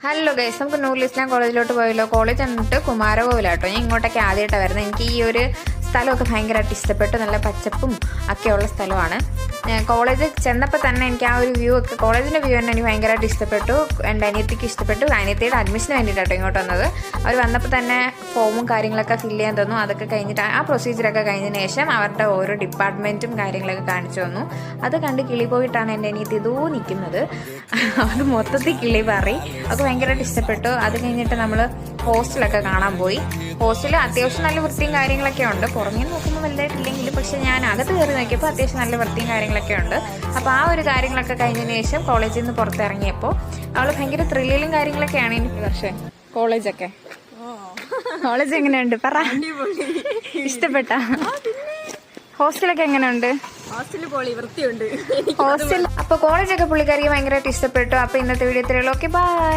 Hello guys, നമുക്ക് നൂറുൽ ഇസ്ലാം കോളേജിലോട്ട് പോയല്ലോ. College എന്നിട്ട് കുമാരകോവിലാട്ടോ. ഞാൻ ഇങ്ങോട്ടൊക്കെ ആദ്യമായിട്ടാണ് വരുന്നത്. എനിക്ക് ഈ ഒരു സ്ഥലമൊക്കെ ഭയങ്കരമായിട്ട് ഇഷ്ടപ്പെട്ടു. നല്ല പച്ചപ്പും ഒക്കെയുള്ള സ്ഥലമാണ്. കോളേജ് ചെന്നപ്പോൾ തന്നെ എനിക്ക് ആ ഒരു വ്യൂ ഒക്കെ, കോളേജിൻ്റെ വ്യൂ തന്നെ എനിക്ക് ഭയങ്കരമായിട്ട് ഇഷ്ടപ്പെട്ടു. എൻ്റെ അനിയത്തിക്ക് ഇഷ്ടപ്പെട്ടു. അനിയത്തിയുടെ അഡ്മിഷന് വേണ്ടിയിട്ടാട്ടോ ഇങ്ങോട്ട് വന്നത്. അവർ വന്നപ്പോൾ തന്നെ ഫോമും കാര്യങ്ങളൊക്കെ ഫില്ല് ചെയ്യാൻ തന്നു. അതൊക്കെ കഴിഞ്ഞിട്ട് ആ പ്രൊസീജിയറൊക്കെ കഴിഞ്ഞതിന് ശേഷം അവരുടെ ഓരോ ഡിപ്പാർട്ട്മെൻറ്റും കാര്യങ്ങളൊക്കെ കാണിച്ചു തന്നു. അത് കണ്ട് കിളി പോയിട്ടാണ് എൻ്റെ അനിയത്തി ഇതോ നിൽക്കുന്നത്. അത് മൊത്തത്തിൽ കിളി പറയും. അത് ഭയങ്കരമായിട്ട് ഇഷ്ടപ്പെട്ടു. അത് കഴിഞ്ഞിട്ട് നമ്മൾ ഹോസ്റ്റലൊക്കെ കാണാൻ പോയി. ഹോസ്റ്റലിൽ അത്യാവശ്യം നല്ല വൃത്തിയും കാര്യങ്ങളൊക്കെ ഉണ്ട്. പുറമേ നോക്കുമ്പോൾ വലുതായിട്ടില്ലെങ്കിൽ, പക്ഷെ ഞാൻ അകത്ത് കയറി നോക്കിയപ്പോൾ അത്യാവശ്യം നല്ല വൃത്തിയും കാര്യങ്ങളൊക്കെ ഉണ്ട്. അപ്പോൾ ആ ഒരു കാര്യങ്ങളൊക്കെ കഴിഞ്ഞതിന് ശേഷം കോളേജിൽ നിന്ന് പുറത്തിറങ്ങിയപ്പോൾ അവൾ ഭയങ്കര ത്രില്ലിലും കാര്യങ്ങളൊക്കെയാണ്. എനിക്ക് പക്ഷേ കോളേജൊക്കെ കോളേജ് എങ്ങനെയുണ്ട് പറ, ഇഷ്ടപ്പെട്ട? ഹോസ്റ്റലൊക്കെ എങ്ങനെയുണ്ട്? ഹോസ്റ്റൽ അപ്പോൾ കോളേജൊക്കെ പുള്ളിക്കാരിക്ക് ഭയങ്കരമായിട്ട് ഇഷ്ടപ്പെട്ടു. അപ്പോൾ ഇന്നത്തെ വീഡിയോ ഇത്രയുള്ളൂ. Okay, by.